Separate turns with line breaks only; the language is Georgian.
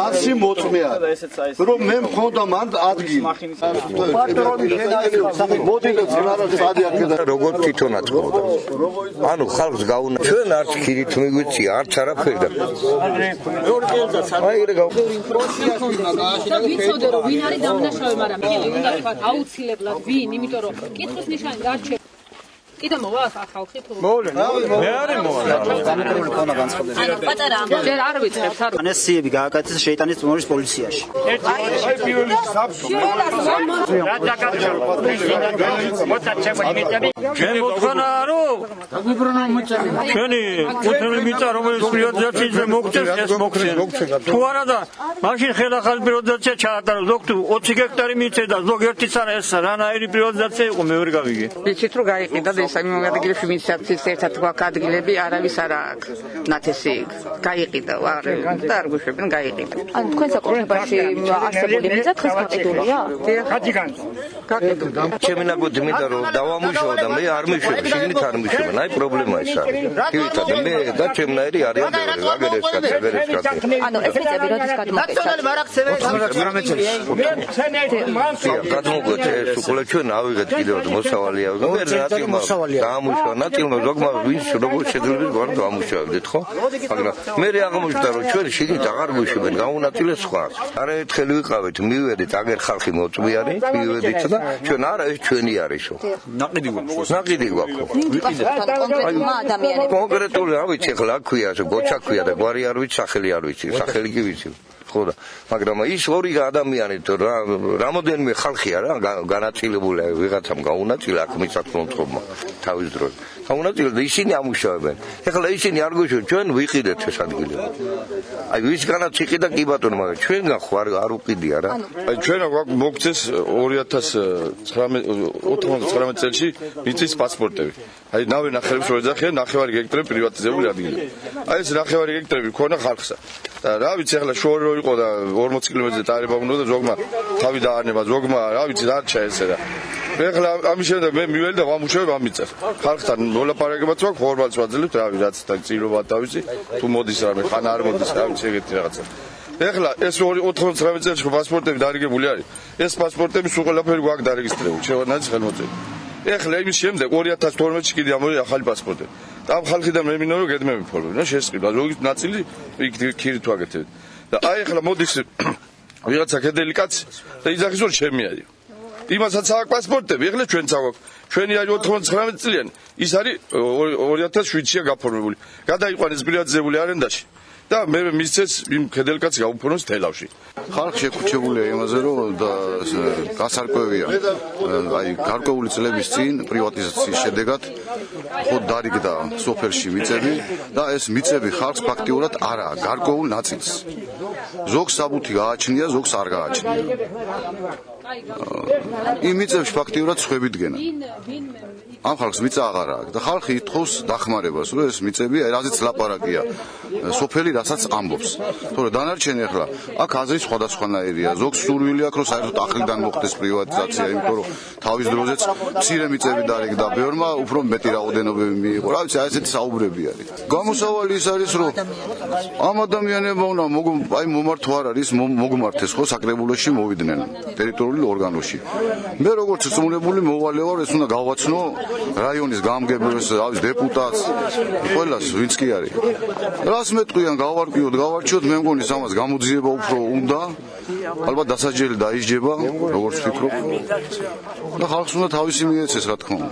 ასი მოწმეა რომ მე მქონდა მან ადგილი
როგორ თვითონაც მოდა ანუ ხალხს გაუნა ჩვენ არც ქირით მიგვიწია არც არაფერი და
ვიცოდე რომ ვინ არის დამნაშავე მაგრამ უნდა თქვა აუცილებლად ვინ იმიტომ რომ კითხვის ნიშანი გარჩევ კიდე მოვა ხალხი თუ
მოვლენ მე არის მოვა
ანუ პატარა ჯერ არ ვიცხებთ არ
ანეს სიები გააკეთეს შეიტანის წმორის პოლიციაში
ჩვენი მოთხოვნა რომ ჩვენი კუთვნილი მიწა რომელიც პრივატიზაციაზე მოგწეს ეს მოგწეს თუ არა და მაშინ ხელახალ პრივატიზაცია ჩაატარა ზოგ თუ 20 ჰექტარი მიწა და ზოგ ერთიც არა ეს რანაირი პრივატიზაცია იყო მე ვერ გავიგე
ვიცით რომ გაიყიდა ესამი მომავალში მისაცის ერთად გვაქვს ადგილები არავის არ აქვს ნათესი გაიყიდა და არ გვიშვებენ გაიყიდა
ანუ თქვენ საკუთრებაში არსებული მიწა დღეს გაყიდულია
გაყიდულია
ჩემი ნაგვეთი მინდა რომ დავამუშაო და მე არ მიშვებ შიგნით არ მიშვებ აი პრობლემა ის არის თვითონ მე და ჩემნაირი არიან აგერეს კაცი
ანუ ეს მიწები როდის
გადმოგვეცა ეს უკვე ჩვენ ავიღეთ კიდევ მოსავალია და მე გამუშვა ნატილმა ზოგმა ვინც როგორ შეძლებს გვარ გამუშავდით ხო მაგრამ მე აღმოჩნდა რომ ჩვენ შიგნით აღარ გვიშვებენ გაუნაწილეს სხვა არაერთხელ ვიყავით მივედით აგერ ხალხი მოწვიარი მივედით და ჩვენ არა ეს ჩვენი არისო
ნაყიდი გვაქვს
კონკრეტული არ ვიცი ახლა აქვია გოჩა ქვია და გვარი არ ვიცი სახელი არ ვიცი სახელი კი ვიცი ხო და მაგრამ ის ორი ადამიანი რამოდენიმე ხალხია რა განაწილებული ვიღაცამ გაუნაწილა აქ მიწათმოწყობა თავის დროს გაუნაწილა და ისინი ამუშავებენ ეხლა ისინი არ გვიშვენ ჩვენ ვიყიდეთ ეს ადგილები აი ვისგანაც იყიდა კი ბატონო მაგრამ ჩვენგან ხო არ უყიდია რა
აი ჩვენ მოგწეს 2019 წელს მიწის პასპორტები აი ნავე ნახევრებს რო ეძახიან 9 ჰექტარი პრივატიზებული ადგილი აი ეს 9 ჰექტარი ქონა ხალხსა და რა ვიცი ახლა შორო იყო და 40 კილომეტრზე ტარება უნდა და ზოგმა თავი დაარნება ზოგმა რა ვიცი დარჩა ესე და ეხლა ამის შემდეგ მე მიველი და ვამუშავებ ამ მიწას ხალხთან მოლაპარაკებაც ვაქვს ხორმალს ვაძლევთ რავი რაც და წილობა დავიცი თუ მოდის რამე ხან არ მოდის რა ვიცი ეგეთი რაღაცა ეხლა ეს 99 წელს პასპორტები დარიგებული არის ეს პასპორტები სულ ყველაფერი გვაქვს დარეგისტრირებული შევანაც ხელმოწერილი ეხლა იმის შემდეგ 2012-ში კიდე ამოიღე ახალი პასპორტები და ამ ხალხიდან მე მინდა რომ გედმები ფორმები რა შესყიდა ლოგის ნაწილი იქ ქირით ვაკეთებთ და აი ეხლა მოდის ვიღაცა კედელი კაცი და იძახის რომ ჩემი არის იმასაც აქვს პასპორტები ეხლა ჩვენც აქვს ჩვენი არის 99 წლიანი ის არის 2007-ში გაფორმებული გადაიყვანეს პრივატიზებული არენდაში და მე მისცეს იმ კედელკაცს გაუფორმოს თელავში
ხალხი შეკუჩებულია იმაზე რომ გასარკვევია აი გარკვეული წლების წინ პრივატიზაციის შედეგად ხო დარიგდა სოფელში მიწები და ეს მიწები ხალხს ფაქტიურად არა გარკვეულ ნაწილს ზოგს საბუთი გააჩნია ზოგს არ გააჩნია იმ მიწებში ფაქტიურად სხვები დგენა ამ ხალხს მიწა აღარ აქვს და ხალხი ითხოვს დახმარებას რომ ეს მიწები რაზეც ლაპარაკია სოფელი რასაც ამბობს თორე დანარჩენი ახლა აქ აზრი სხვადასხვანაირია ზოგს სურვილი აქვს რომ საერთოდ ახლიდან მოხდეს პრივატიზაცია იმიტომ რომ თავის დროზეც მცირე მიწები დარიგდა ბევრმა უფრო მეტი რაოდენობები მიიღო რა ვიცი აი ესეთი საუბრები არის გამოსავალი ის არის რომ ამ ადამიანებმა უნდა აი მომართვა არ არის მოგმართეს ხო საკრებულოში მოვიდნენ ტერიტორიული ორგანოში მე როგორც წმუნებული მოვალე ვარ ეს უნდა გავაცნო რაიონის გამგებელს ავის დეპუტატს ყველას ვინც კი არის რას მეტყვიან გავარკვიოთ მე მგონი ამას გამოძიება უფრო უნდა ალბათ დასაჯელი დაისჯება როგორც ვფიქრობ და ხალხს უნდა თავისი მიეცეს რა თქმა უნდა